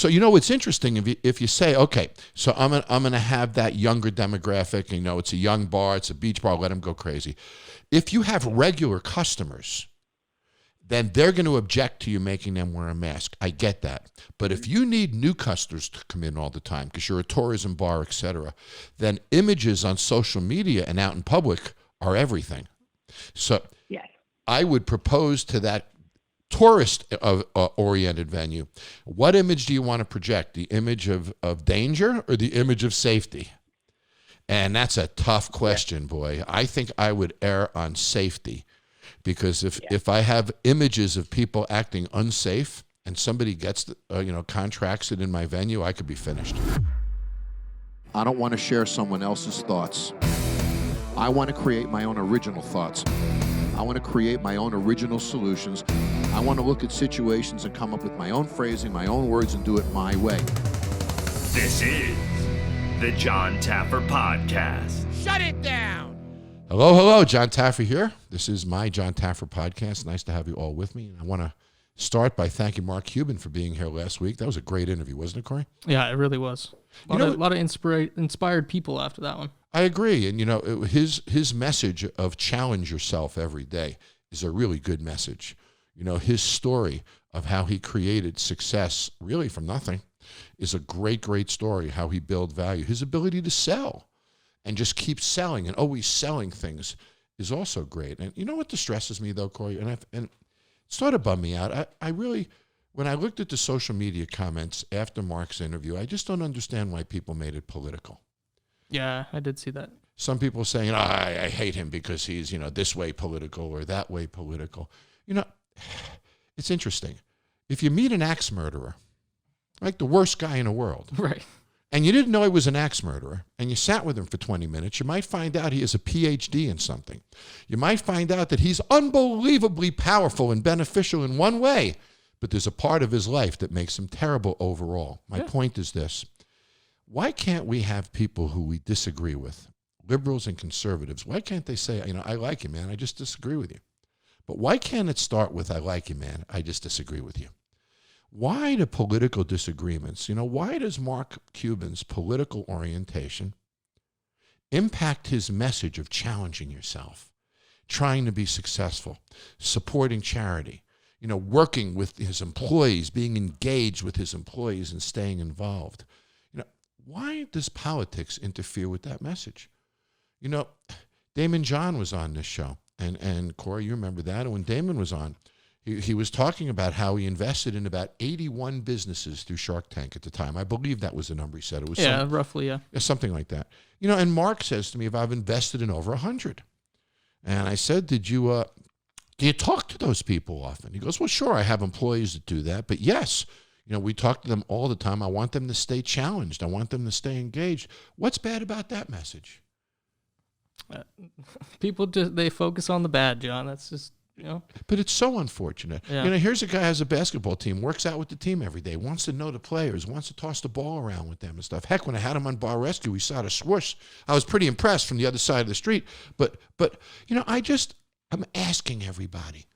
So, it's interesting if you say, okay, so I'm gonna have that younger demographic. It's a young bar, it's a beach bar, let them go crazy. If you have regular customers, then they're going to object to you making them wear a mask. I get that. But if you need new customers to come in all the time because you're a tourism bar, et cetera, then images on social media and out in public are everything. So yes. I would propose to that tourist-oriented venue, what image do you want to project? The image of danger or the image of safety? And that's a tough question, boy. I think I would err on safety. Because if I have images of people acting unsafe and somebody gets, contracts it in my venue, I could be finished. I don't want to share someone else's thoughts. I want to create my own original thoughts. I want to create my own original solutions. I want to look at situations and come up with my own phrasing, my own words, and do it my way. This is the Jon Taffer Podcast. Shut it down! Hello, Jon Taffer here. This is my Jon Taffer Podcast. Nice to have you all with me. And I want to start by thanking Mark Cuban for being here last week. That was a great interview, wasn't it, Corey? Yeah, it really was. A lot of inspired people after that one. I agree. And, his message of challenge yourself every day is a really good message. His story of how he created success really from nothing is a great, great story, how he built value. His ability to sell and just keep selling and always selling things is also great. And you know what distresses me, though, Corey? And it sort of bummed me out. I really, when I looked at the social media comments after Mark's interview, I just don't understand why people made it political. Yeah, I did see that. Some people saying, I hate him because he's, this way political or that way political. It's interesting. If you meet an axe murderer, like the worst guy in the world, right, and you didn't know he was an axe murderer, and you sat with him for 20 minutes, you might find out he has a PhD in something. You might find out that he's unbelievably powerful and beneficial in one way, but there's a part of his life that makes him terrible overall. My point is this. Why can't we have people who we disagree with, liberals and conservatives, why can't they say, I like you, man, I just disagree with you? But why can't it start with, I like you, man, I just disagree with you? Why do political disagreements, why does Mark Cuban's political orientation impact his message of challenging yourself, trying to be successful, supporting charity, working with his employees, being engaged with his employees and staying involved? Why does politics interfere with that message? Damon John was on this show, and Corey, you remember that? And when Damon was on, he was talking about how he invested in about 81 businesses through Shark Tank at the time. I believe that was the number he said. It was roughly, yeah. Something like that. And Mark says to me, if I've invested in over 100. And I said, do you talk to those people often? He goes, well, sure, I have employees that do that. But yes, we talk to them all the time. I want them to stay challenged. I want them to stay engaged. What's bad about that message? People they focus on the bad, John. That's just... But it's so unfortunate. Yeah. Here's a guy who has a basketball team, works out with the team every day, wants to know the players, wants to toss the ball around with them and stuff. Heck, when I had him on Bar Rescue, we saw the swoosh. I was pretty impressed from the other side of the street. But I'm asking everybody.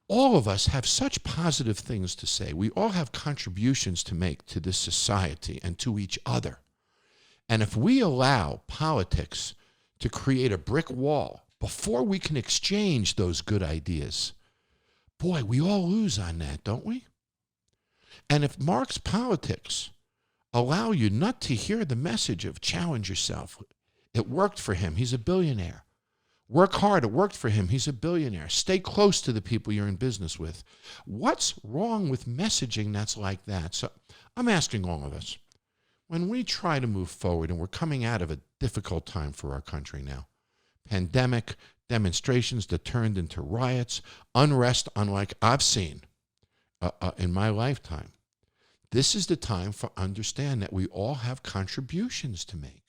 All of us have such positive things to say. We all have contributions to make to this society and to each other. And if we allow politics to create a brick wall before we can exchange those good ideas, boy, we all lose on that, don't we? And if Mark's politics allow you not to hear the message of challenge yourself, it worked for him, he's a billionaire. Work hard, it worked for him, he's a billionaire. Stay close to the people you're in business with. What's wrong with messaging that's like that? So I'm asking all of us, when we try to move forward, and we're coming out of a difficult time for our country now, pandemic, demonstrations that turned into riots, unrest unlike I've seen in my lifetime. This is the time for understand that we all have contributions to make.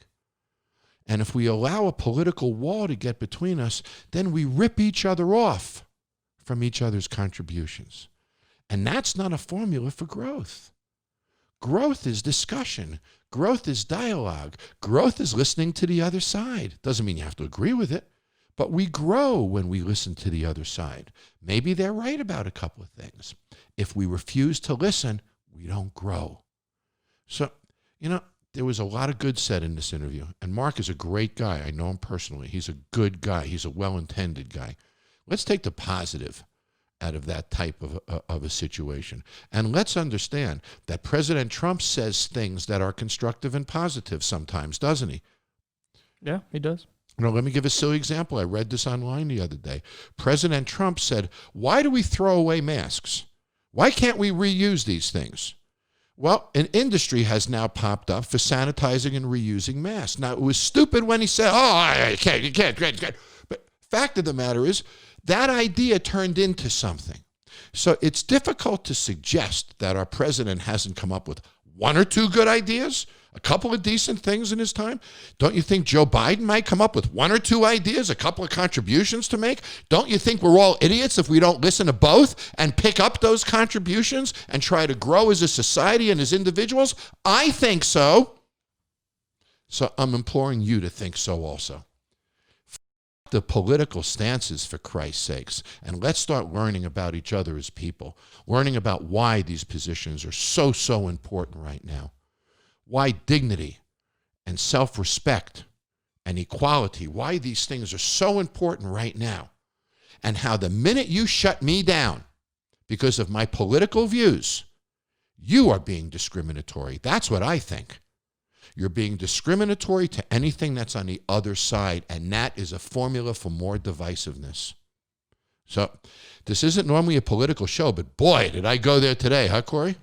And if we allow a political wall to get between us, then we rip each other off from each other's contributions. And that's not a formula for growth. Growth is discussion. Growth is dialogue. Growth is listening to the other side. Doesn't mean you have to agree with it, but we grow when we listen to the other side. Maybe they're right about a couple of things. If we refuse to listen, we don't grow. So, there was a lot of good said in this interview. And Mark is a great guy. I know him personally. He's a good guy. He's a well-intended guy. Let's take the positive out of that type of a situation. And let's understand that President Trump says things that are constructive and positive sometimes, doesn't he? Yeah, he does. Let me give a silly example. I read this online the other day. President Trump said, why do we throw away masks? Why can't we reuse these things? Well, an industry has now popped up for sanitizing and reusing masks. Now, it was stupid when he said, you can't. But fact of the matter is, that idea turned into something. So it's difficult to suggest that our president hasn't come up with one or two good ideas, a couple of decent things in his time. Don't you think Joe Biden might come up with one or two ideas, a couple of contributions to make? Don't you think we're all idiots if we don't listen to both and pick up those contributions and try to grow as a society and as individuals? I think so. So I'm imploring you to think so also. The political stances, for Christ's sakes, and let's start learning about each other as people, learning about why these positions are so important right now, why dignity and self-respect and equality, why these things are so important right now, and how the minute you shut me down because of my political views, you are being discriminatory. That's what I think. You're being discriminatory to anything that's on the other side, and that is a formula for more divisiveness. So this isn't normally a political show, but boy, did I go there today, huh, Corey?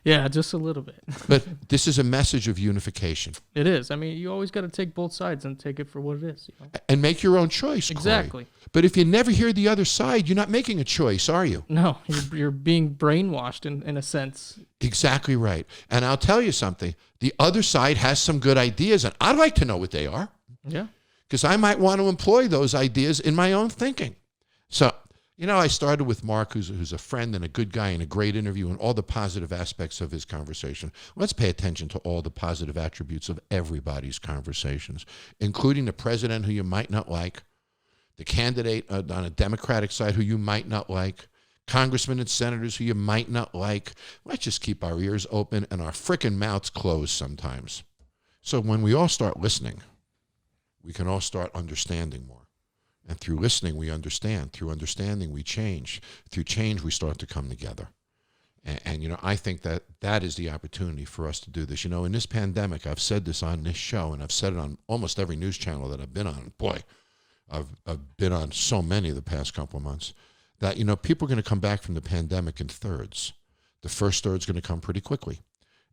Yeah, just a little bit. But this is a message of unification. It is. I mean, you always got to take both sides and take it for what it is. And make your own choice, Exactly. Corey. But if you never hear the other side, you're not making a choice, are you? No, you're being brainwashed in a sense. Exactly right. And I'll tell you something. The other side has some good ideas, and I'd like to know what they are. Yeah. Because I might want to employ those ideas in my own thinking. So, I started with Mark, who's a friend and a good guy and a great interview and all the positive aspects of his conversation. Let's pay attention to all the positive attributes of everybody's conversations, including the president who you might not like, the candidate on a Democratic side who you might not like, congressmen and senators who you might not like. Let's just keep our ears open and our frickin' mouths closed sometimes. So when we all start listening, we can all start understanding more. And through listening, we understand. Through understanding, we change. Through change, we start to come together. And I think that is the opportunity for us to do this. In this pandemic, I've said this on this show, and I've said it on almost every news channel that I've been on. Boy, I've been on so many the past couple of months, that, people are going to come back from the pandemic in thirds. The first third is going to come pretty quickly.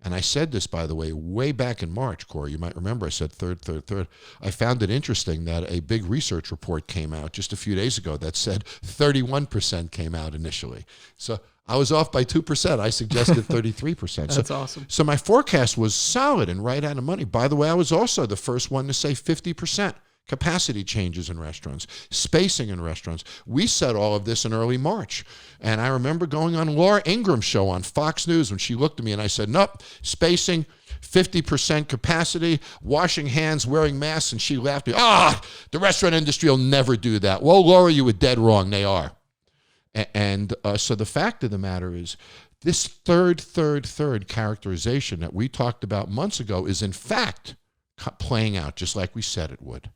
And I said this, by the way, way back in March, Corey. You might remember I said third. I found it interesting that a big research report came out just a few days ago that said 31% came out initially. So I was off by 2%. I suggested 33%. That's awesome. So my forecast was solid and right out of money. By the way, I was also the first one to say 50%. Capacity changes in restaurants, spacing in restaurants. We said all of this in early March. And I remember going on Laura Ingram's show on Fox News when she looked at me and I said, nope, spacing, 50% capacity, washing hands, wearing masks. And she laughed at me, the restaurant industry will never do that. Well, Laura, you were dead wrong. They are. And so the fact of the matter is, this third characterization that we talked about months ago is in fact playing out just like we said it would.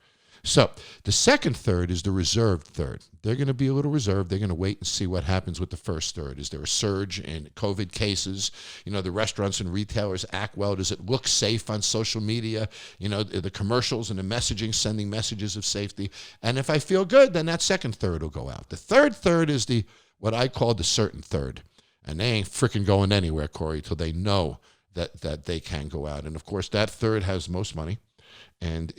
So the second third is the reserved third. They're going to be a little reserved. They're going to wait and see what happens with the first third. Is there a surge in COVID cases? The restaurants and retailers act well. Does it look safe on social media? The commercials and the messaging sending messages of safety. And if I feel good, then that second third will go out. The third is what I call the certain third. And they ain't freaking going anywhere, Corey, till they know that they can go out. And of course, that third has most money and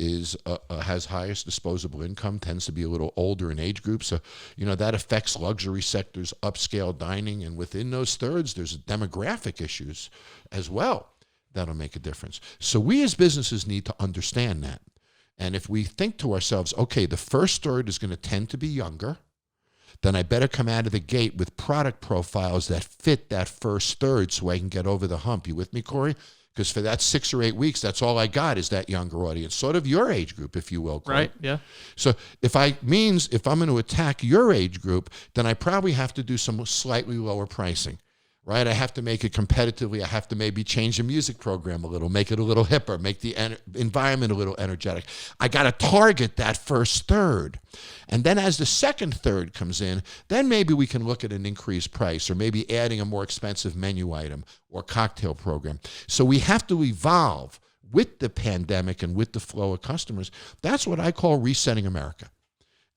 has highest disposable income, tends to be a little older in age group. So, that affects luxury sectors, upscale dining. And within those thirds, there's demographic issues as well that'll make a difference. So we as businesses need to understand that. And if we think to ourselves, okay, the first third is going to tend to be younger, then I better come out of the gate with product profiles that fit that first third so I can get over the hump. You with me, Corey? Because for that 6 or 8 weeks, that's all I got is that younger audience, sort of your age group, if you will, Corey. Right, yeah. So if I'm going to attack your age group, then I probably have to do some slightly lower pricing, right? I have to make it competitively. I have to maybe change the music program a little, make it a little hipper, make the environment a little energetic. I got to target that first third. And then as the second third comes in, then maybe we can look at an increased price or maybe adding a more expensive menu item or cocktail program. So we have to evolve with the pandemic and with the flow of customers. That's what I call resetting America.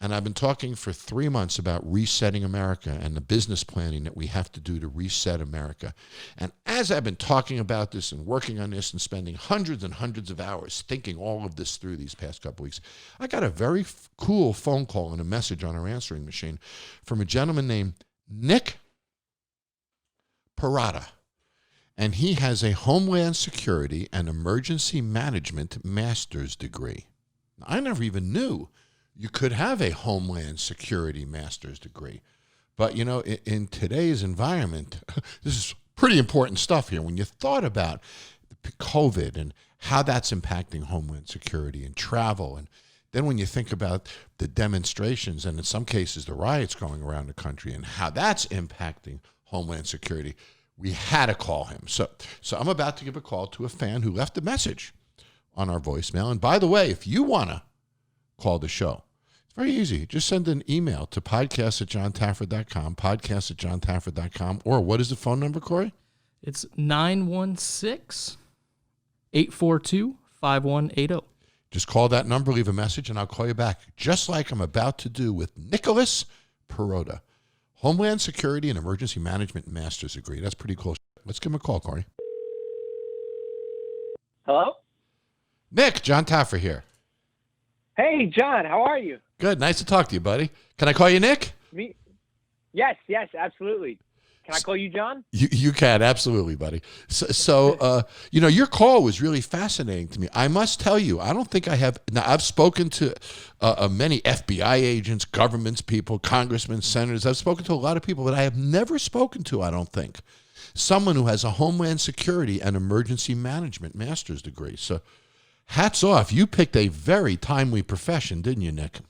And I've been talking for 3 months about resetting America and the business planning that we have to do to reset America. And as I've been talking about this and working on this and spending hundreds and hundreds of hours thinking all of this through these past couple weeks, I got a very cool phone call and a message on our answering machine from a gentleman named Nick Perata. And he has a Homeland Security and Emergency Management master's degree. Now, I never even knew you could have a Homeland Security master's degree. But, you know, in today's environment, this is pretty important stuff here. When you thought about COVID and how that's impacting Homeland Security and travel, and then when you think about the demonstrations and in some cases the riots going around the country and how that's impacting Homeland Security, we had to call him. So I'm about to give a call to a fan who left a message on our voicemail. And by the way, if you want to call the show, it's very easy. Just send an email to podcast@jontaffer.com, podcast@jontaffer.com, or what is the phone number, Corey? It's 916-842-5180. Just call that number, leave a message, and I'll call you back, just like I'm about to do with Nicholas Perota. Homeland Security and Emergency Management master's degree. That's pretty cool. Let's give him a call, Corey. Hello? Nick, Jon Taffer here. Hey, John, how are you? Good. Nice to talk to you, buddy. Can I call you Nick? Me? Yes, absolutely. Can I call you John? You can, absolutely, buddy. So you know, your call was really fascinating to me. I must tell you, I don't think I have. Now, I've spoken to many FBI agents, governments, people, congressmen, senators. I've spoken to a lot of people, but I have never spoken to, I don't think, someone who has a Homeland Security and Emergency Management master's degree. So hats off. You picked a very timely profession, didn't you, Nick?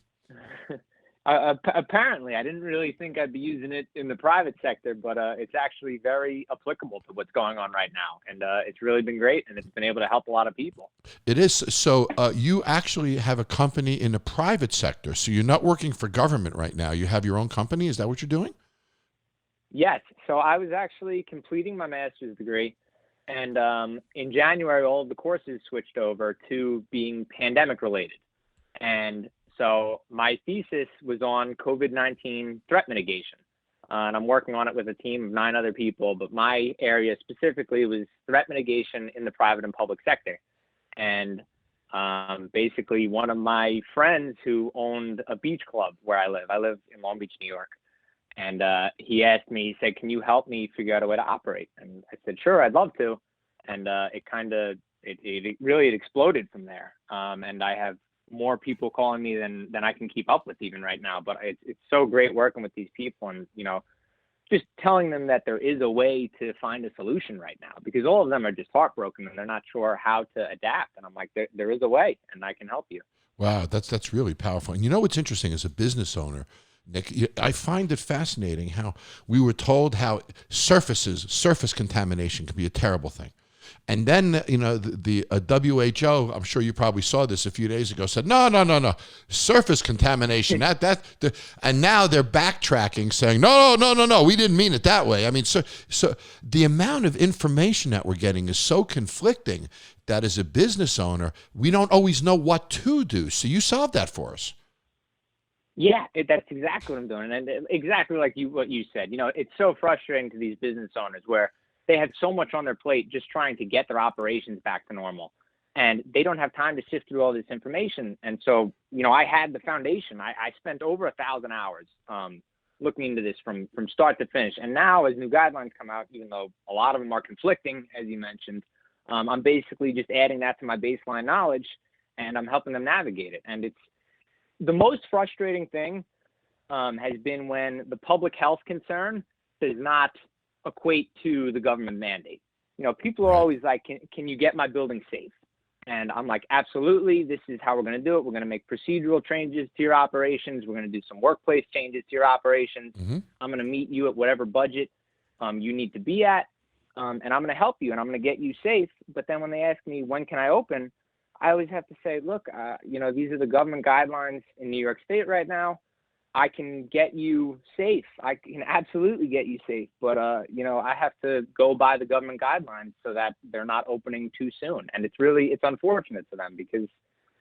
Apparently, I didn't really think I'd be using it in the private sector, but it's actually very applicable to what's going on right now. And it's really been great, and it's been able to help a lot of people. It is. So you actually have a company in the private sector. So you're not working for government right now. You have your own company. Is that what you're doing? Yes. So I was actually completing my master's degree. And in January, all of the courses switched over to being pandemic related. And so my thesis was on COVID-19 threat mitigation, and I'm working on it with a team of 9 other people, but my area specifically was threat mitigation in the private and public sector. And basically one of my friends who owned a beach club where I live in Long Beach, New York, and he asked me, he said, can you help me figure out a way to operate? And I said, sure, I'd love to. And it really exploded from there. And I have more people calling me than I can keep up with even right now. But it's so great working with these people and, you know, just telling them that there is a way to find a solution right now, because all of them are just heartbroken and they're not sure how to adapt. And I'm like, there is a way and I can help you. Wow, that's really powerful. And you know what's interesting as a business owner, Nick, I find it fascinating how we were told how surface contamination can be a terrible thing. And then, you know, the WHO, I'm sure you probably saw this a few days ago, said, no, surface contamination. And now they're backtracking saying, no, we didn't mean it that way. I mean, so the amount of information that we're getting is so conflicting that as a business owner, we don't always know what to do. So you solved that for us. Yeah, that's exactly what I'm doing. And exactly like what you said, you know, it's so frustrating to these business owners where they have so much on their plate just trying to get their operations back to normal. And they don't have time to sift through all this information. And so, you know, I had the foundation. I spent over 1,000 hours looking into this from start to finish. And now as new guidelines come out, even though a lot of them are conflicting, as you mentioned, I'm basically just adding that to my baseline knowledge and I'm helping them navigate it. And it's the most frustrating thing has been when the public health concern does not equate to the government mandate. You know, people are always like, can you get my building safe? And I'm like, absolutely. This is how we're going to do it. We're going to make procedural changes to your operations. We're going to do some workplace changes to your operations. Mm-hmm. I'm going to meet you at whatever budget you need to be at, and I'm going to help you and I'm going to get you safe. But then when they ask me, when can I open? I always have to say, look, these are the government guidelines in New York State right now. I can get you safe. I can absolutely get you safe. But, I have to go by the government guidelines so that they're not opening too soon. And it's unfortunate for them because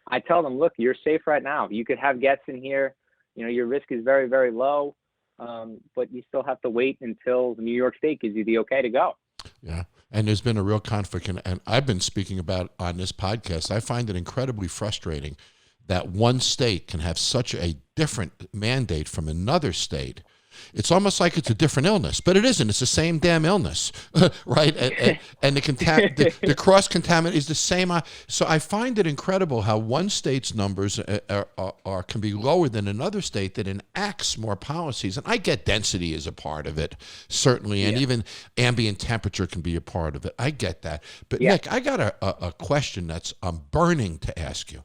I tell them, look, you're safe right now. You could have guests in here. Your risk is very, very low. But you still have to wait until New York State gives you the okay to go. Yeah. And there's been a real conflict. And I've been speaking about on this podcast, I find it incredibly frustrating that one state can have such a different mandate from another state. It's almost like it's a different illness, but it isn't. It's the same damn illness, right? And the cross-contamination is the same. So I find it incredible how one state's numbers can be lower than another state that enacts more policies. And I get density is a part of it, certainly, and even ambient temperature can be a part of it. I get that. But Nick, I got a question that's burning to ask you.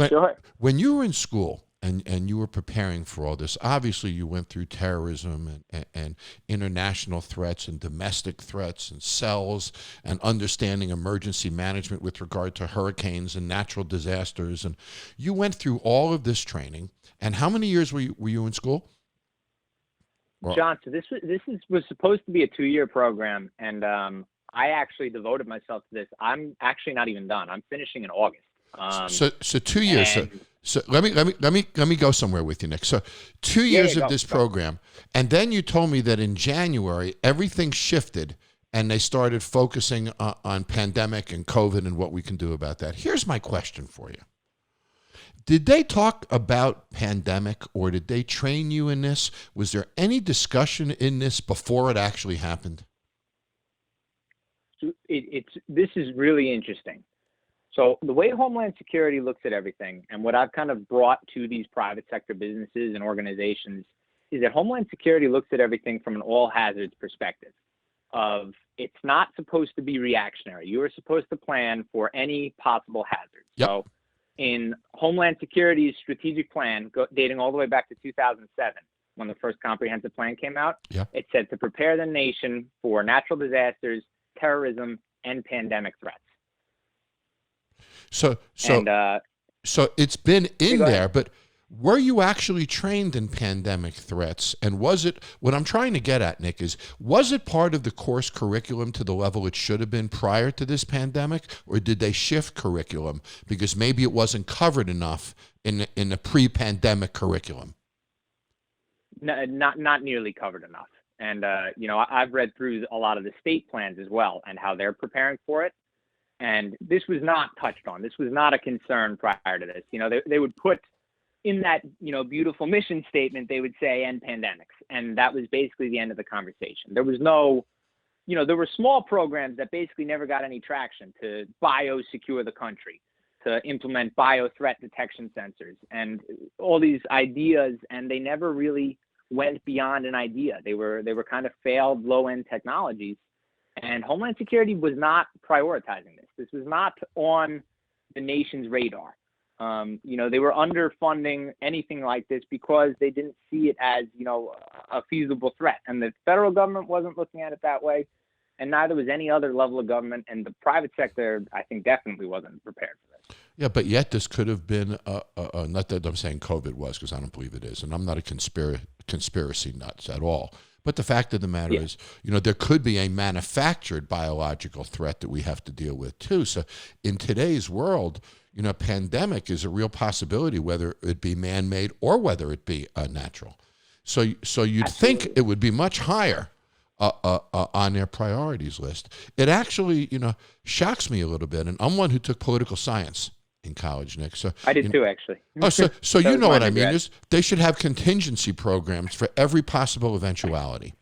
Sure. When you were in school and you were preparing for all this, obviously you went through terrorism and international threats and domestic threats and cells and understanding emergency management with regard to hurricanes and natural disasters. And you went through all of this training. And how many years were you in school? John, so this was supposed to be a 2-year program. And I actually devoted myself to this. I'm actually not even done. I'm finishing in August. So 2 years. So let me go somewhere with you, Nick. So 2 years of this program, and then you told me that in January everything shifted, and they started focusing on pandemic and COVID and what we can do about that. Here's my question for you: did they talk about pandemic, or did they train you in this? Was there any discussion in this before it actually happened? This is really interesting. So the way Homeland Security looks at everything, and what I've kind of brought to these private sector businesses and organizations, is that Homeland Security looks at everything from an all hazards perspective. Of it's not supposed to be reactionary. You are supposed to plan for any possible hazard. Yep. So in Homeland Security's strategic plan, dating all the way back to 2007, when the first comprehensive plan came out, it said to prepare the nation for natural disasters, terrorism, and pandemic threats. So it's been in there, but were you actually trained in pandemic threats? And was it, what I'm trying to get at, Nick, was it part of the course curriculum to the level it should have been prior to this pandemic, or did they shift curriculum because maybe it wasn't covered enough in the pre-pandemic curriculum? No, not nearly covered enough. And, I've read through a lot of the state plans as well and how they're preparing for it. And this was not touched on. This was not a concern prior to this. They would put in that, beautiful mission statement, they would say end pandemics. And that was basically the end of the conversation. There was no, there were small programs that basically never got any traction to biosecure the country, to implement bio threat detection sensors and all these ideas. And they never really went beyond an idea. They were kind of failed low-end technologies. And Homeland Security was not prioritizing this. This was not on the nation's radar. They were underfunding anything like this because they didn't see it as, a feasible threat. And the federal government wasn't looking at it that way, and neither was any other level of government. And the private sector, I think, definitely wasn't prepared for this. Yeah, but yet this could have been, not that I'm saying COVID was, because I don't believe it is, and I'm not a conspiracy nuts at all. But the fact of the matter is, there could be a manufactured biological threat that we have to deal with too. So in today's world, pandemic is a real possibility, whether it be man-made or whether it be natural. So you'd Absolutely. think it would be much higher on their priorities list. It actually, shocks me a little bit. And I'm one who took political science in college, Nick. So I did too, actually. Oh, so you know what I mean? They should have contingency programs for every possible eventuality.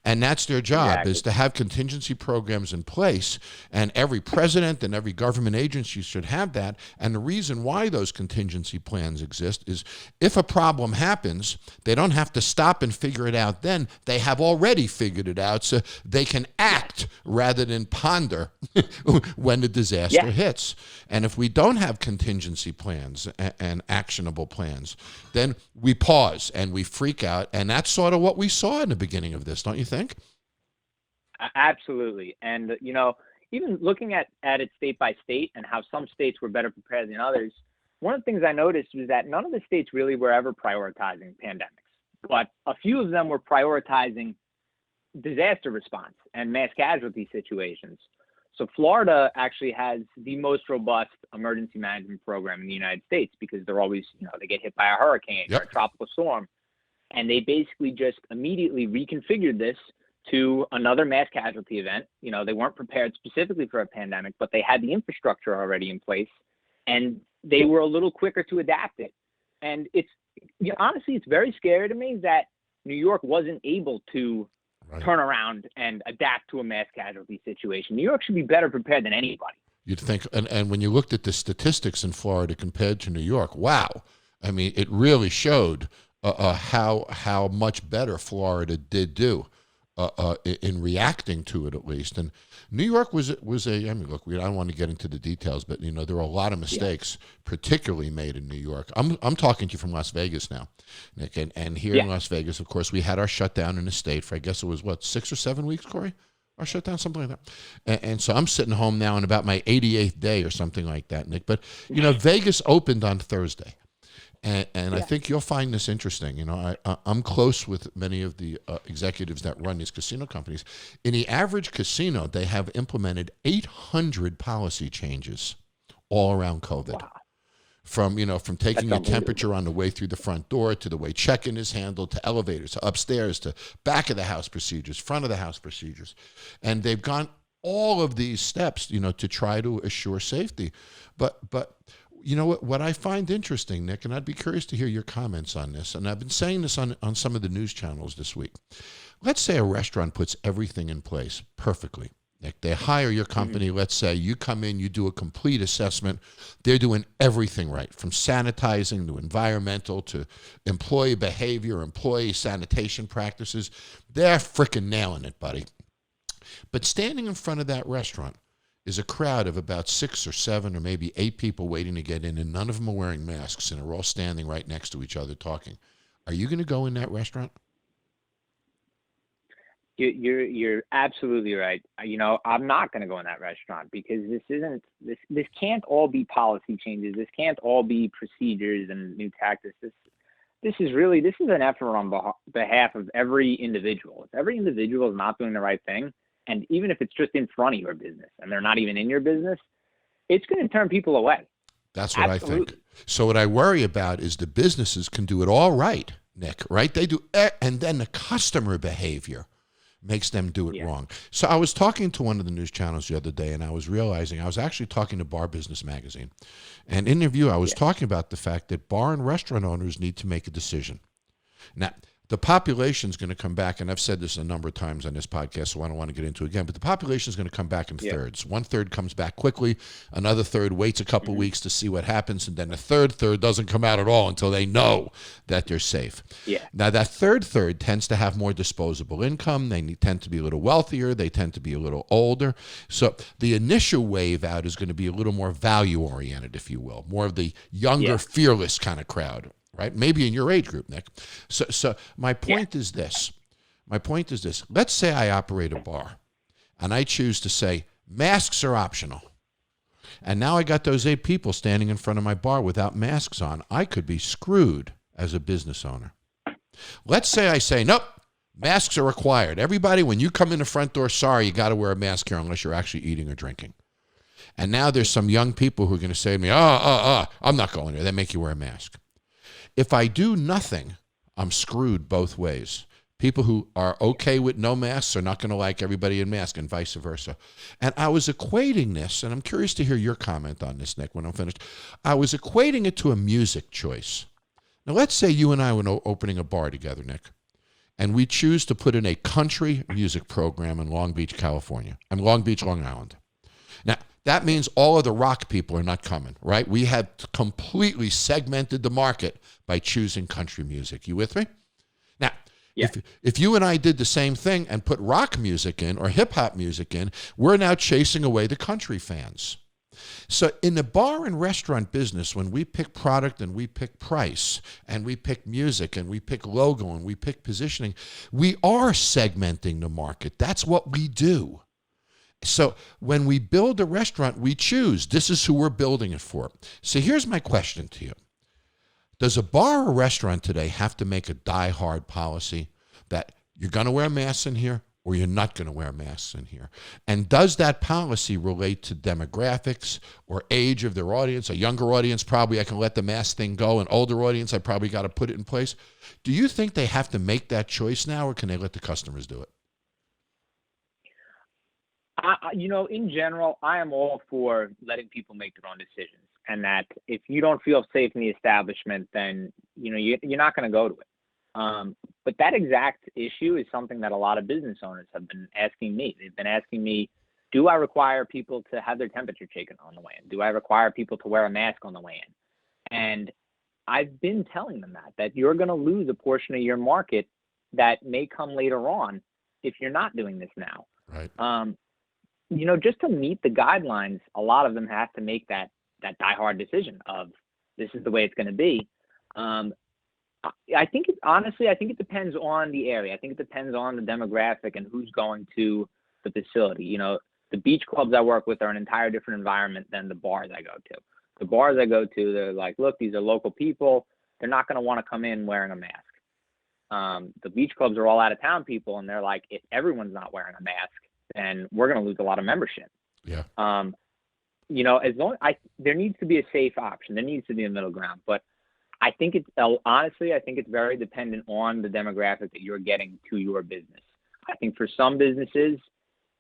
And that's their job, is to have contingency programs in place. And every president and every government agency should have that. And the reason why those contingency plans exist is if a problem happens, they don't have to stop and figure it out then. They have already figured it out, so they can act rather than ponder when the disaster hits. And if we don't have contingency plans and actionable plans, then we pause and we freak out. And that's sort of what we saw in the beginning of this, don't you think? Absolutely. And, even looking at it state by state and how some states were better prepared than others, one of the things I noticed was that none of the states really were ever prioritizing pandemics, but a few of them were prioritizing disaster response and mass casualty situations. So Florida actually has the most robust emergency management program in the United States because they're always, they get hit by a hurricane or a tropical storm. And they basically just immediately reconfigured this to another mass casualty event. They weren't prepared specifically for a pandemic, but they had the infrastructure already in place, and they were a little quicker to adapt it. And honestly, it's very scary to me that New York wasn't able to turn around and adapt to a mass casualty situation. New York should be better prepared than anybody. You'd think, and when you looked at the statistics in Florida compared to New York, wow. I mean, it really showed how much better Florida did do in reacting to it, at least. And New York was I mean, look, I don't want to get into the details, but there were a lot of mistakes, particularly made in New York. I'm talking to you from Las Vegas now, Nick, and here in Las Vegas, of course, we had our shutdown in the state for, I guess it was 6 or 7 weeks, Corey? Our shutdown, something like that. And so I'm sitting home now in about my 88th day or something like that, Nick. But Vegas opened on Thursday. And I think you'll find this interesting. I'm close with many of the executives that run these casino companies. In the average casino, they have implemented 800 policy changes all around COVID. Wow. From taking your temperature on the way through the front door to the way check-in is handled to elevators to upstairs to back of the house procedures, front of the house procedures. And they've gone all of these steps, to try to assure safety. But what I find interesting, Nick, and I'd be curious to hear your comments on this, and I've been saying this on some of the news channels this week. Let's say a restaurant puts everything in place perfectly. Nick, they hire your company. Let's say you come in, you do a complete assessment. They're doing everything right, from sanitizing to environmental to employee behavior, employee sanitation practices. They're freaking nailing it, buddy. But standing in front of that restaurant is a crowd of about 6 or 7 or maybe 8 people waiting to get in, and none of them are wearing masks, and are all standing right next to each other talking. Are you going to go in that restaurant? You're absolutely right. I'm not going to go in that restaurant because this can't all be policy changes. This can't all be procedures and new tactics. This is an effort on behalf of every individual. If every individual is not doing the right thing, and even if it's just in front of your business and they're not even in your business, it's going to turn people away. That's what I think. So what I worry about is the businesses can do it all right, Nick, right? They do, and then the customer behavior makes them do it wrong. So I was talking to one of the news channels the other day, and I was realizing I was actually talking to Bar Business Magazine. And in the interview, I was talking about the fact that bar and restaurant owners need to make a decision. Now, the population is going to come back, and I've said this a number of times on this podcast, so I don't want to get into it again, but the population is going to come back in thirds. 1/3 comes back quickly, another third waits a couple weeks to see what happens, and then the third doesn't come out at all until they know that they're safe. Yeah. Now, that third tends to have more disposable income. They tend to be a little wealthier. They tend to be a little older. So the initial wave out is going to be a little more value-oriented, if you will, more of the younger, fearless kind of crowd. Right? Maybe in your age group, Nick. So my point is this. Let's say I operate a bar and I choose to say masks are optional. And now I got those 8 people standing in front of my bar without masks on. I could be screwed as a business owner. Let's say I say, nope, masks are required. Everybody, when you come in the front door, sorry, you got to wear a mask here unless you're actually eating or drinking. And now there's some young people who are going to say to me, I'm not going there. They make you wear a mask. If I do nothing, I'm screwed both ways. People who are okay with no masks are not going to like everybody in masks, and vice versa. And I was equating this, and I'm curious to hear your comment on this, Nick, when I'm finished. I was equating it to a music choice. Now, let's say you and I were opening a bar together, Nick, and we choose to put in a country music program in Long Beach, California, and Long Beach, Long Island. Now, that means all of the rock people are not coming, right? We had completely segmented the market by choosing country music. You with me? Now, if you and I did the same thing and put rock music in or hip-hop music in, we're now chasing away the country fans. So in the bar and restaurant business, when we pick product and we pick price and we pick music and we pick logo and we pick positioning, we are segmenting the market. That's what we do. So when we build a restaurant, we choose, this is who we're building it for. So here's my question to you. Does a bar or restaurant today have to make a die-hard policy that you're going to wear masks in here or you're not going to wear masks in here? And does that policy relate to demographics or age of their audience? A younger audience, probably I can let the mask thing go. An older audience, I probably got to put it in place. Do you think they have to make that choice now, or can they let the customers do it? In general, I am all for letting people make their own decisions, and that if you don't feel safe in the establishment, then you're not going to go to it. But that exact issue is something that a lot of business owners have been asking me. They've been asking me, do I require people to have their temperature taken on the way in? Do I require people to wear a mask on the way in? And I've been telling them that you're going to lose a portion of your market that may come later on if you're not doing this now. Right. Just to meet the guidelines, a lot of them have to make that die-hard decision of this is the way it's going to be. I think it depends on the area. I think it depends on the demographic and who's going to the facility. The beach clubs I work with are an entire different environment than the bars I go to. The bars I go to, they're like, look, these are local people. They're not going to want to come in wearing a mask. The beach clubs are all out-of-town people, and they're like, if everyone's not wearing a mask, then we're going to lose a lot of membership. Yeah. There needs to be a safe option. There needs to be a middle ground. But I think it's very dependent on the demographic that you're getting to your business. I think for some businesses,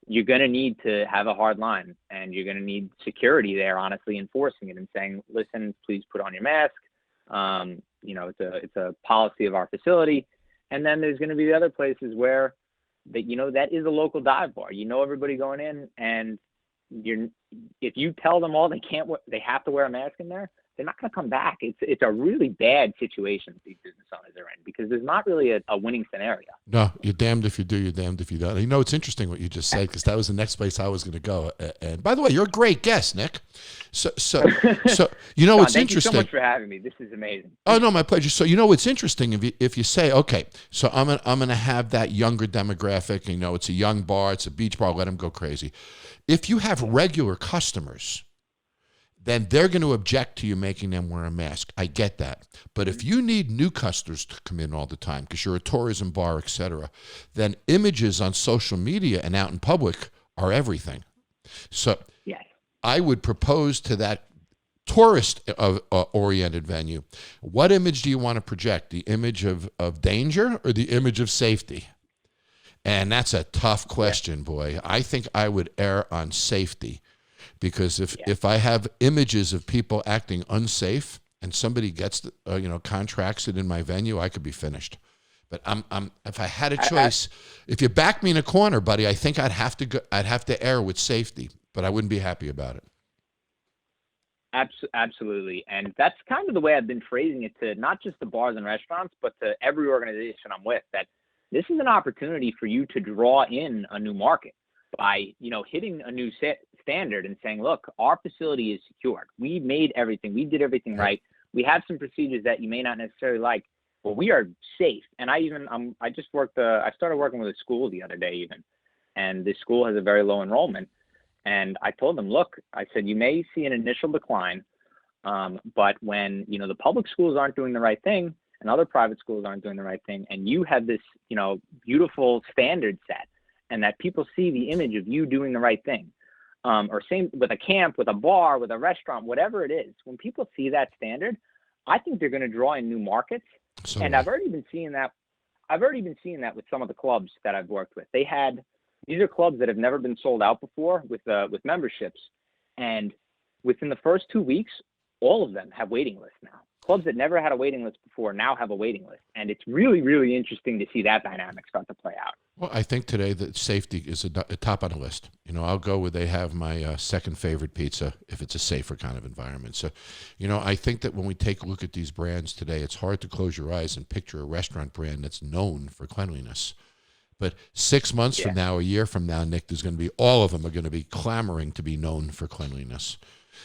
you're going to need to have a hard line, and you're going to need security there, honestly, enforcing it and saying, listen, please put on your mask. It's a policy of our facility. And then there's going to be the other places where that is a local dive bar. Everybody going in, and if you tell them all they have to wear a mask in there, they're not going to come back. It's a really bad situation that these business owners are in, because there's not really a winning scenario. No, you're damned if you do, you're damned if you don't. It's interesting what you just said, because that was the next place I was going to go. And by the way, you're a great guest, Nick. So what's John, interesting. Thank you so much for having me. This is amazing. Oh no, my pleasure. So what's interesting, if you say, okay, so I'm gonna have that younger demographic. It's a young bar, it's a beach bar. Let them go crazy. If you have regular customers, then they're going to object to you making them wear a mask. I get that. But if you need new customers to come in all the time because you're a tourism bar, et cetera, then images on social media and out in public are everything. So yes. I would propose to that tourist-oriented venue, what image do you want to project? The image of danger or the image of safety? And that's a tough question, boy. I think I would err on safety. Because if I have images of people acting unsafe and somebody gets contracts it in my venue, I could be finished. But if I had a choice, if you back me in a corner, buddy, I think I'd have to err with safety, but I wouldn't be happy about it. Absolutely, and that's kind of the way I've been phrasing it to not just the bars and restaurants, but to every organization I'm with. That this is an opportunity for you to draw in a new market by hitting a new standard and saying, look, our facility is secured. We made everything. We did everything right. We have some procedures that you may not necessarily like, but we are safe. And I started working with a school the other day even, and this school has a very low enrollment. And I told them, look, I said, you may see an initial decline, but when, the public schools aren't doing the right thing and other private schools aren't doing the right thing, and you have this, beautiful standard set, and that people see the image of you doing the right thing, or same with a camp, with a bar, with a restaurant, whatever it is, when people see that standard, I think they're going to draw in new markets. And I've already been seeing that. With some of the clubs that I've worked with. These are clubs that have never been sold out before with memberships. And within the first 2 weeks, all of them have waiting lists now. Clubs that never had a waiting list before now have a waiting list. And it's really, really interesting to see that dynamic start to play out. Well, I think today that safety is a top on the list. I'll go where they have my second favorite pizza if it's a safer kind of environment. So, I think that when we take a look at these brands today, it's hard to close your eyes and picture a restaurant brand that's known for cleanliness. But 6 months from now, a year from now, Nick, there's going to be all of them are going to be clamoring to be known for cleanliness.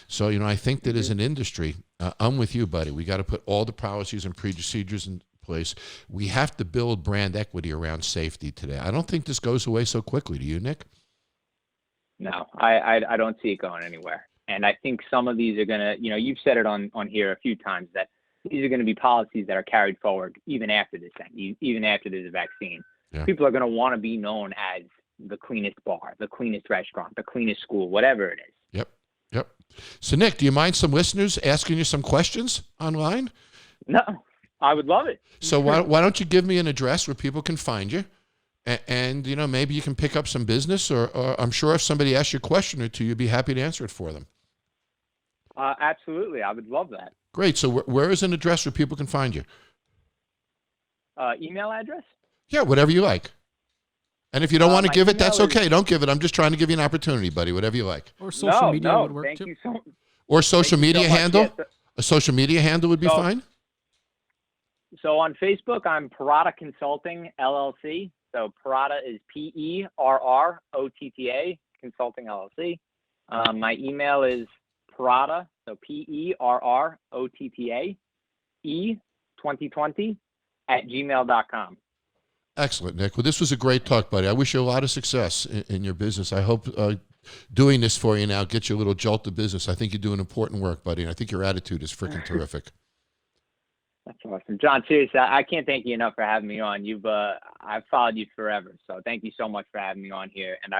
So, I think that as an industry, I'm with you, buddy. We got to put all the policies and procedures in place. We have to build brand equity around safety today. I don't think this goes away so quickly. Do you, Nick? No, I don't see it going anywhere. And I think some of these are going to, you've said it on here a few times that these are going to be policies that are carried forward even after this thing, even after there's a vaccine. Yeah. People are going to want to be known as the cleanest bar, the cleanest restaurant, the cleanest school, whatever it is. Yep. So, Nick, do you mind some listeners asking you some questions online? No, I would love it. So why don't you give me an address where people can find you? And maybe you can pick up some business, or I'm sure if somebody asks you a question or two, you'd be happy to answer it for them. Absolutely. I would love that. Great. So where is an address where people can find you? Email address? Yeah, whatever you like. And if you don't want to give it, that's okay. Don't give it. I'm just trying to give you an opportunity, buddy, whatever you like. Or social media would work thank too. You so, or social media handle? Yes. A social media handle would be fine? So on Facebook, I'm Perata Consulting, LLC. So Perata is Perrrotta, Consulting, LLC. My email is Perata, so Perrrotta, E2020 @gmail.com. Excellent, Nick. Well, this was a great talk, buddy. I wish you a lot of success in your business. I hope doing this for you now gets you a little jolt of business. I think you're doing important work, buddy, and I think your attitude is freaking terrific. That's awesome. John, seriously, I can't thank you enough for having me on. I've followed you forever, so thank you so much for having me on here. And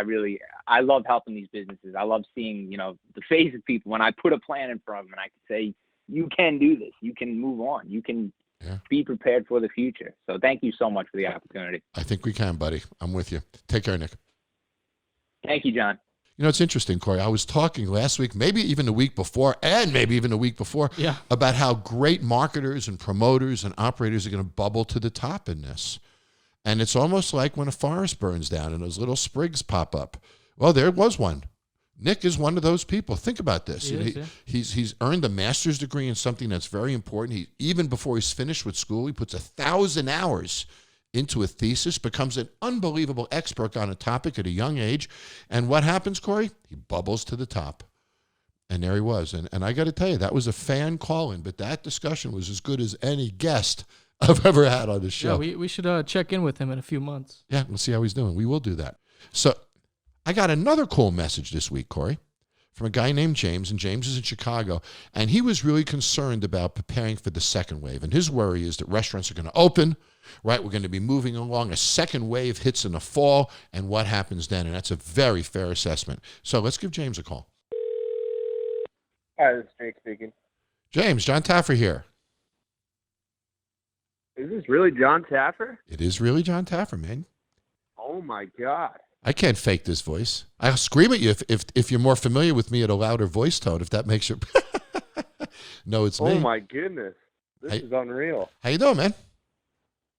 I love helping these businesses. I love seeing, the face of people when I put a plan in front of them and I can say, you can do this. You can move on. You can be prepared for the future. So thank you so much for the opportunity. I think we can, buddy. I'm with you. Take care, Nick. Thank you, John. It's interesting, Corey. I was talking last week, maybe even the week before, about how great marketers and promoters and operators are going to bubble to the top in this. And it's almost like when a forest burns down and those little sprigs pop up. Well, there was one. Nick is one of those people. Think about this. He's earned a master's degree in something that's very important. Even before he's finished with school, he puts 1,000 hours into a thesis, becomes an unbelievable expert on a topic at a young age. And what happens, Corey? He bubbles to the top. And there he was. And I got to tell you, that was a fan call-in, but that discussion was as good as any guest I've ever had on the show. Yeah, we should check in with him in a few months. Yeah, we'll see how he's doing. We will do that. So I got another cool message this week, Corey, from a guy named James, and James is in Chicago, and he was really concerned about preparing for the second wave. And his worry is that restaurants are going to open, right? We're going to be moving along. A second wave hits in the fall, and what happens then? And that's a very fair assessment. So let's give James a call. Hi, this is Jake speaking. James, Jon Taffer here. Is this really Jon Taffer? It is really Jon Taffer, man. Oh, my God. I can't fake this voice. I'll scream at you if you're more familiar with me at a louder voice tone, if that makes you... No, it's me. Oh, my goodness. This is unreal. How you doing, man?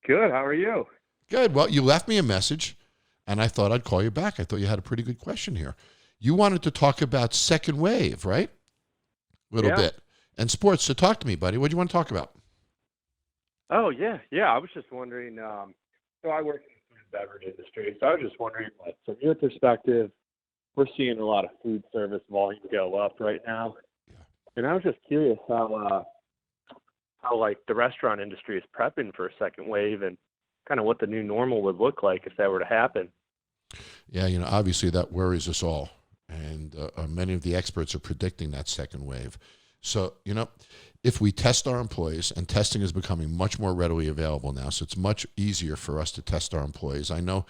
Good. How are you? Good. Well, you left me a message, and I thought I'd call you back. I thought you had a pretty good question here. You wanted to talk about second wave, right? A little bit. And sports. So talk to me, buddy. What do you want to talk about? Oh, yeah. Yeah, I was just wondering. So I work in the food and beverage industry, so I was just wondering, from your perspective, we're seeing a lot of food service volume go up right now. Yeah. And I was just curious how the restaurant industry is prepping for a second wave and kind of what the new normal would look like if that were to happen. Yeah, obviously that worries us all. And many of the experts are predicting that second wave. So, if we test our employees, and testing is becoming much more readily available now, so it's much easier for us to test our employees. I know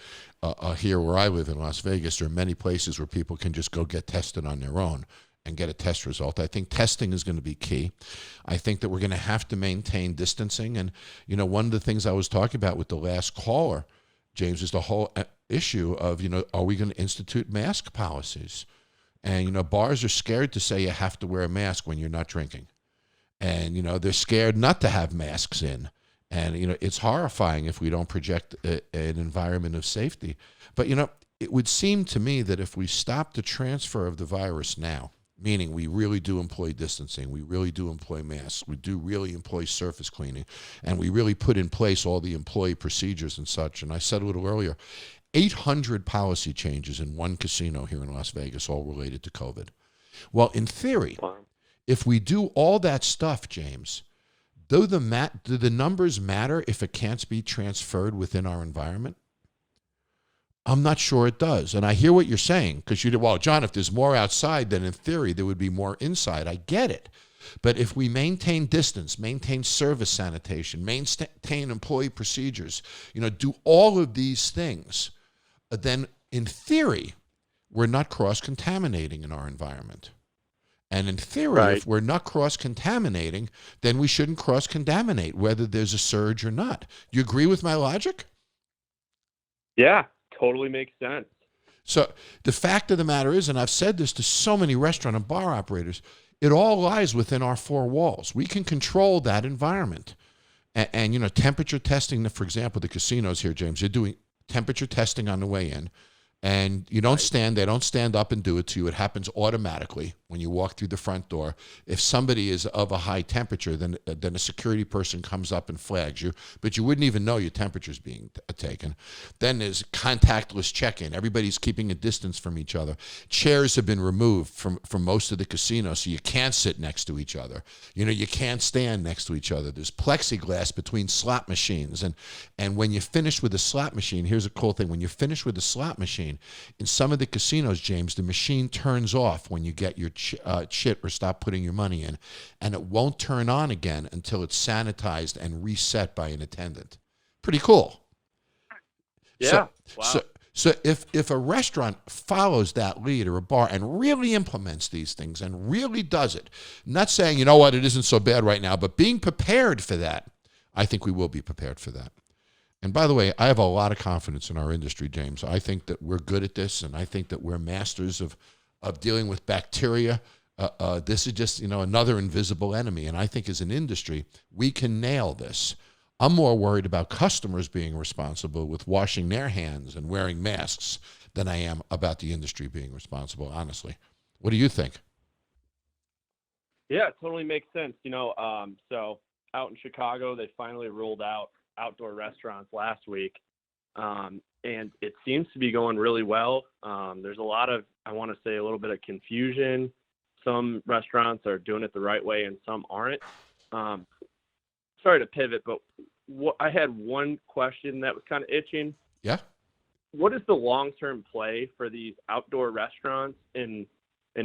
here where I live in Las Vegas, there are many places where people can just go get tested on their own and get a test result. I think testing is going to be key. I think that we're going to have to maintain distancing. And, one of the things I was talking about with the last caller, James, is the whole issue of, are we going to institute mask policies? And, bars are scared to say you have to wear a mask when you're not drinking. And, they're scared not to have masks in. And, it's horrifying if we don't project an environment of safety. But, it would seem to me that if we stop the transfer of the virus now, meaning we really do employ distancing, we really do employ masks, we do really employ surface cleaning, and we really put in place all the employee procedures and such. And I said a little earlier, 800 policy changes in one casino here in Las Vegas, all related to COVID. Well, in theory, if we do all that stuff, James, do the numbers matter if it can't be transferred within our environment? I'm not sure it does. And I hear what you're saying, because well, John, if there's more outside, then in theory there would be more inside. I get it. But if we maintain distance, maintain service sanitation, maintain employee procedures, do all of these things, then in theory, we're not cross-contaminating in our environment. And in theory, if we're not cross-contaminating, then we shouldn't cross-contaminate, whether there's a surge or not. Do you agree with my logic? Yeah, totally makes sense. So the fact of the matter is, and I've said this to so many restaurant and bar operators, it all lies within our four walls. We can control that environment. And temperature testing, for example, the casinos here, James, you're doing temperature testing on the way in. And they don't stand up and do it to you. It happens automatically when you walk through the front door. If somebody is of a high temperature, then a security person comes up and flags you, but you wouldn't even know your temperature is being taken. Then there's contactless check-in. Everybody's keeping a distance from each other. Chairs have been removed from most of the casinos, so you can't sit next to each other. You can't stand next to each other. There's plexiglass between slot machines. And when you finish with a slot machine, here's a cool thing. When you finish with a slot machine, in some of the casinos, James, the machine turns off when you get your chit or stop putting your money in, and it won't turn on again until it's sanitized and reset by an attendant. Pretty cool. Yeah. Wow. So if a restaurant follows that lead, or a bar, and really implements these things and really does it, not saying, it isn't so bad right now, but being prepared for that, I think we will be prepared for that. And by the way, I have a lot of confidence in our industry, James. I think that we're good at this, and I think that we're masters of dealing with bacteria. This is just, another invisible enemy. And I think as an industry, we can nail this. I'm more worried about customers being responsible with washing their hands and wearing masks than I am about the industry being responsible, honestly. What do you think? Yeah, it totally makes sense. So out in Chicago, they finally rolled out outdoor restaurants last week, and it seems to be going really well. There's a lot of, I want to say, a little bit of confusion. Some restaurants are doing it the right way and some aren't. Sorry to pivot, but I had one question that was kind of itching. Yeah. What is the long-term play for these outdoor restaurants in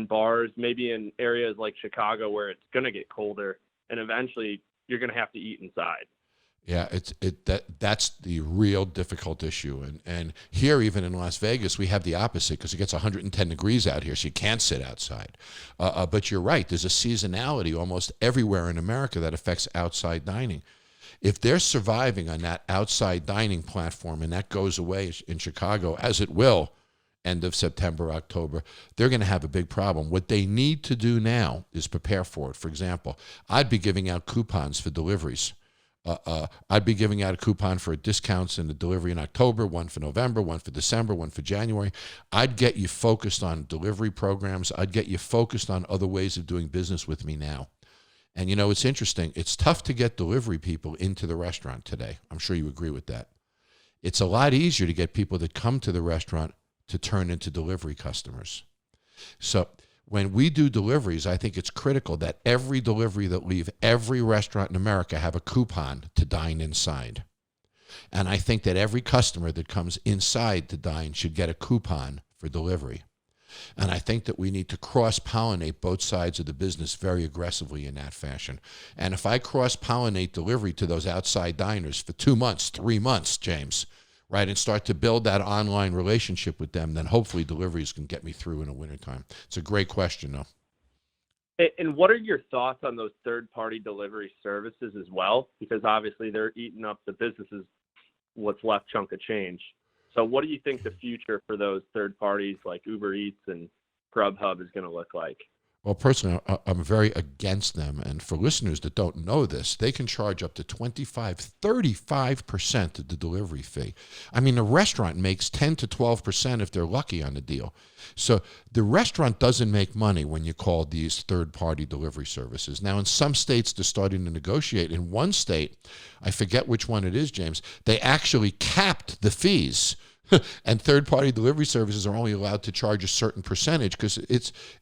bars, maybe in areas like Chicago where it's going to get colder and eventually you're going to have to eat inside? Yeah, that's the real difficult issue. And here, even in Las Vegas, we have the opposite, because it gets 110 degrees out here, so you can't sit outside. But you're right, there's a seasonality almost everywhere in America that affects outside dining. If they're surviving on that outside dining platform and that goes away in Chicago, as it will, end of September, October, they're going to have a big problem. What they need to do now is prepare for it. For example, I'd be giving out coupons for deliveries. I'd be giving out a coupon for discounts in the delivery in October, one for November, one for December, one for January. I'd get you focused on delivery programs. I'd get you focused on other ways of doing business with me now. And, it's interesting. It's tough to get delivery people into the restaurant today. I'm sure you agree with that. It's a lot easier to get people that come to the restaurant to turn into delivery customers. So when we do deliveries, I think it's critical that every delivery that leave every restaurant in America have a coupon to dine inside. And I think that every customer that comes inside to dine should get a coupon for delivery. And I think that we need to cross-pollinate both sides of the business very aggressively in that fashion. And if I cross-pollinate delivery to those outside diners for 2 months, 3 months, James, right, and start to build that online relationship with them, then hopefully deliveries can get me through in the wintertime. It's a great question, though. And what are your thoughts on those third-party delivery services as well? Because obviously they're eating up the businesses' what's left chunk of change. So what do you think the future for those third parties like Uber Eats and Grubhub is going to look like? Well, personally, I'm very against them. And for listeners that don't know this, they can charge up to 35% of the delivery fee. I mean, a restaurant makes 10 to 12% if they're lucky on the deal. So the restaurant doesn't make money when you call these third-party delivery services. Now, in some states, they're starting to negotiate. In one state, I forget which one it is, James, they actually capped the fees And third-party delivery services are only allowed to charge a certain percentage because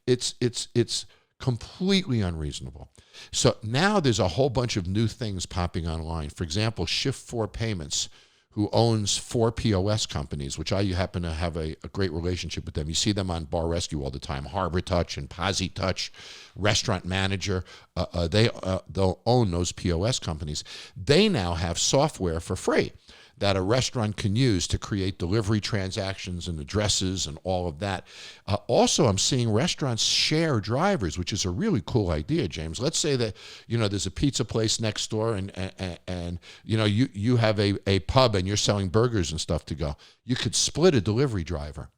it's completely unreasonable. So now there's a whole bunch of new things popping online. For example, Shift4 Payments, who owns 4 POS companies, which I happen to have a great relationship with them. You see them on Bar Rescue all the time, Harbor Touch and Posi Touch, Restaurant Manager. They'll own those POS companies. They now have software for free that a restaurant can use to create delivery transactions and addresses and all of that. Also, I'm seeing restaurants share drivers, which is a really cool idea, James. Let's say that, there's a pizza place next door and you have a pub and you're selling burgers and stuff to go. You could split a delivery driver,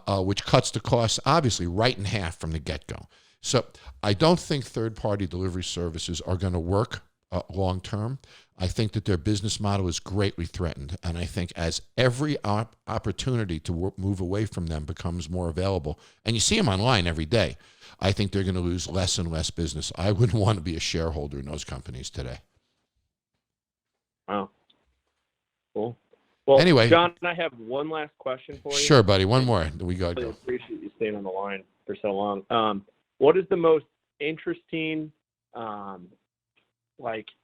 which cuts the cost, obviously, right in half from the get-go. So I don't think third-party delivery services are going to work long-term. I think that their business model is greatly threatened. And I think as every opportunity to move away from them becomes more available, and you see them online every day, I think they're going to lose less and less business. I wouldn't want to be a shareholder in those companies today. Wow. Cool. Well, anyway, John, I have one last question for you. Sure, buddy. One more. We got to I go. appreciate you staying on the line for so long. What is the most interesting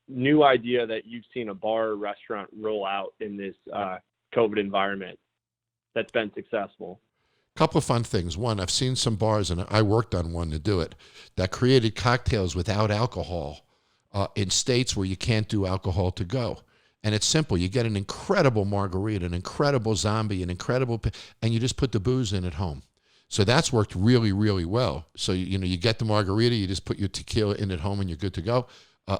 new idea that you've seen a bar or restaurant roll out in this COVID environment that's been successful? Couple of fun things. One, I've seen some bars, and I worked on one to do it, that created cocktails without alcohol in states where you can't do alcohol to go. And it's simple. You get an incredible margarita, an incredible zombie, and you just put the booze in at home. So that's worked really, really well. So, you get the margarita, you just put your tequila in at home, and you're good to go.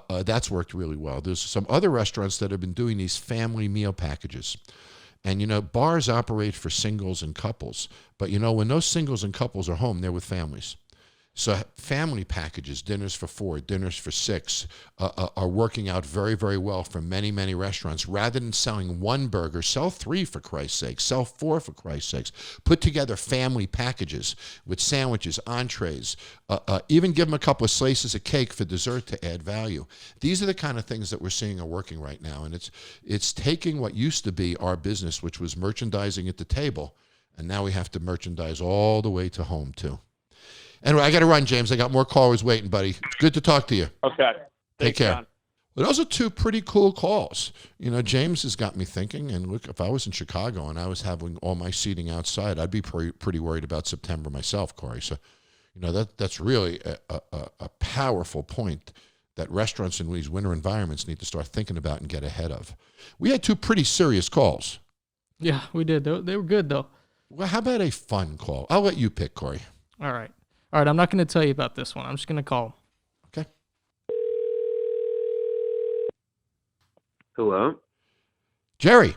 That's worked really well. There's some other restaurants that have been doing these family meal packages. And, bars operate for singles and couples. But, when those singles and couples are home, they're with families. So family packages, dinners for 4, dinners for 6, are working out very, very well for many, many restaurants. Rather than selling one burger, sell 3 for Christ's sake, sell 4 for Christ's sakes. Put together family packages with sandwiches, entrees, even give them a couple of slices of cake for dessert to add value. These are the kind of things that we're seeing are working right now. And it's taking what used to be our business, which was merchandising at the table, and now we have to merchandise all the way to home too. Anyway, I got to run, James. I got more callers waiting, buddy. It's good to talk to you. Okay. Take care. John. Well, those are 2 pretty cool calls. James has got me thinking, and look, if I was in Chicago and I was having all my seating outside, I'd be pretty worried about September myself, Corey. So, that's really a powerful point that restaurants in these winter environments need to start thinking about and get ahead of. We had 2 pretty serious calls. Yeah, we did. They were good, though. Well, how about a fun call? I'll let you pick, Corey. All right, I'm not going to tell you about this one. I'm just going to call him. Okay. Hello? Jerry.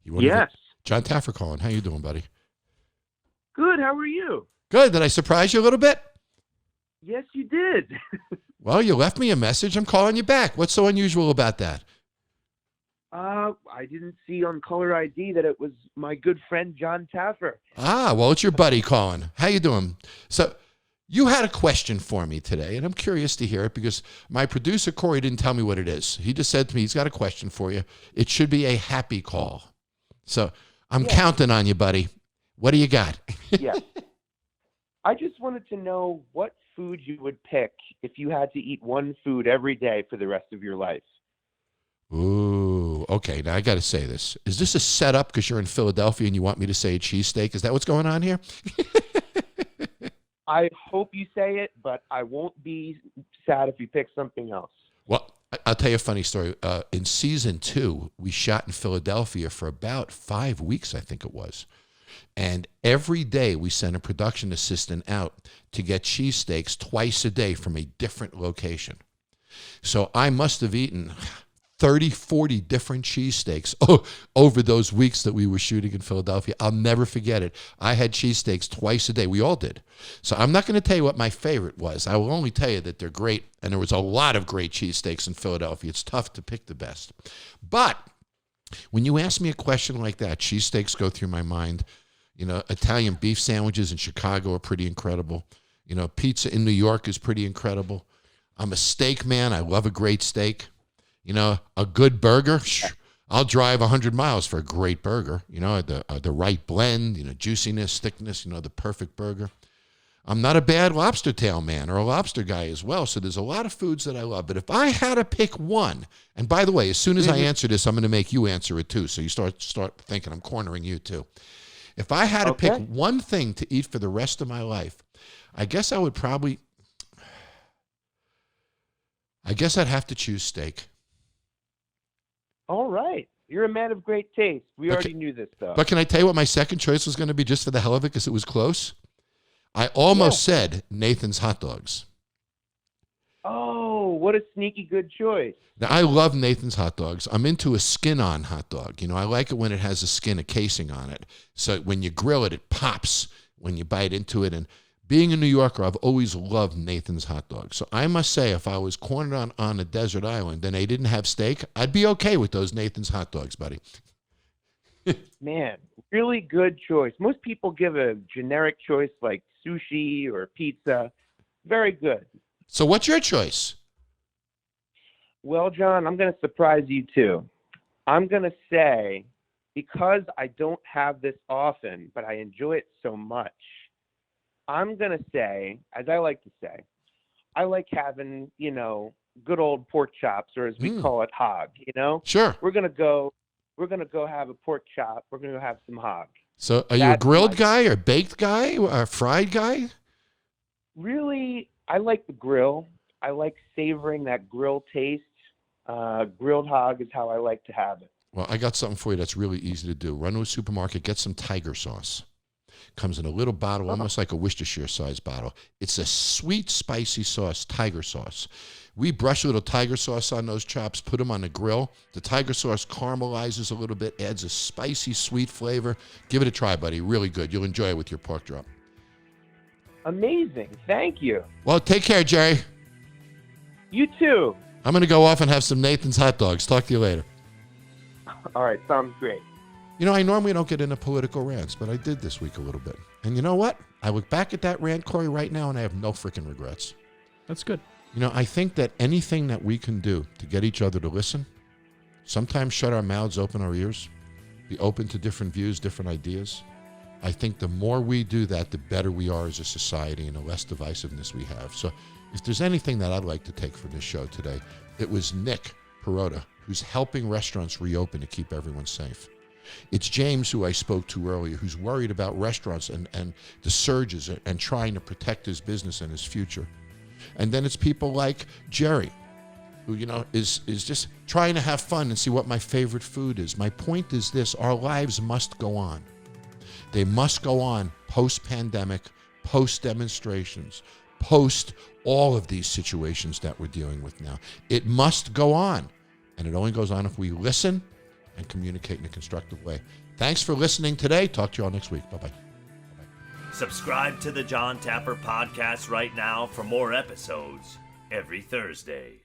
Yes. Jon Taffer calling. How you doing, buddy? Good. How are you? Good. Did I surprise you a little bit? Yes, you did. Well, you left me a message. I'm calling you back. What's so unusual about that? I didn't see on caller ID that it was my good friend Jon Taffer. Well, it's your buddy calling. How you doing? So you had a question for me today, and I'm curious to hear it because my producer, Corey, didn't tell me what it is. He just said to me, he's got a question for you. It should be a happy call. So I'm counting on you, buddy. What do you got? Yeah. I just wanted to know what food you would pick if you had to eat one food every day for the rest of your life. Ooh, okay. Now I got to say this. Is this a setup because you're in Philadelphia and you want me to say a cheesesteak? Is that what's going on here? I hope you say it, but I won't be sad if you pick something else. Well, I'll tell you a funny story. In season 2, we shot in Philadelphia for about 5 weeks, I think it was. And every day we sent a production assistant out to get cheesesteaks twice a day from a different location. So I must have eaten 30, 40 different cheesesteaks over those weeks that we were shooting in Philadelphia. I'll never forget it. I had cheesesteaks twice a day. We all did. So I'm not going to tell you what my favorite was. I will only tell you that they're great, and there was a lot of great cheesesteaks in Philadelphia. It's tough to pick the best. But when you ask me a question like that, cheesesteaks go through my mind. Italian beef sandwiches in Chicago are pretty incredible. Pizza in New York is pretty incredible. I'm a steak man. I love a great steak. A good burger. I'll drive 100 miles for a great burger, the right blend, juiciness, thickness, the perfect burger. I'm not a bad lobster tail man or a lobster guy as well, so there's a lot of foods that I love. But if I had to pick one, and by the way, as soon as I answer this, I'm going to make you answer it too, so you start thinking I'm cornering you too. If I had to pick one thing to eat for the rest of my life, I guess I'd have to choose steak. All right. You're a man of great taste. We already knew this, though. But can I tell you what my second choice was going to be just for the hell of it because it was close? I almost said Nathan's hot dogs. Oh, what a sneaky good choice. Now, I love Nathan's hot dogs. I'm into a skin-on hot dog. I like it when it has a casing on it. So when you grill it, it pops when you bite into it. And being a New Yorker, I've always loved Nathan's hot dogs. So I must say, if I was cornered on a desert island and they didn't have steak, I'd be okay with those Nathan's hot dogs, buddy. Man, really good choice. Most people give a generic choice like sushi or pizza. Very good. So what's your choice? Well, John, I'm going to surprise you too. I'm going to say, because I don't have this often, but I enjoy it so much, I'm going to say, as I like to say, I like having, good old pork chops, or as we call it, hog, Sure. We're going to go have a pork chop. We're going to go have some hog. So are you a grilled guy or baked guy or a fried guy? Really, I like the grill. I like savoring that grill taste. Grilled hog is how I like to have it. Well, I got something for you that's really easy to do. Run to a supermarket, get some tiger sauce. Comes in a little bottle, almost like a Worcestershire size bottle. It's a sweet, spicy sauce, tiger sauce. We brush a little tiger sauce on those chops, put them on the grill. The tiger sauce caramelizes a little bit, adds a spicy, sweet flavor. Give it a try, buddy. Really good. You'll enjoy it with your pork drop. Amazing. Thank you. Well, take care, Jerry. You too. I'm going to go off and have some Nathan's hot dogs. Talk to you later. All right. Sounds great. I normally don't get into political rants, but I did this week a little bit. And you know what? I look back at that rant, Corey, right now, and I have no freaking regrets. That's good. I think that anything that we can do to get each other to listen, sometimes shut our mouths, open our ears, be open to different views, different ideas. I think the more we do that, the better we are as a society and the less divisiveness we have. So if there's anything that I'd like to take from this show today, it was Nick Perata, who's helping restaurants reopen to keep everyone safe. It's James, who I spoke to earlier, who's worried about restaurants and the surges and trying to protect his business and his future. And then it's people like Jerry, who, is just trying to have fun and see what my favorite food is. My point is this: our lives must go on. They must go on post-pandemic, post-demonstrations, post all of these situations that we're dealing with now. It must go on. And it only goes on if we listen and communicate in a constructive way. Thanks for listening today. Talk to you all next week. Bye-bye. Subscribe to the Jon Taffer Podcast right now for more episodes every Thursday.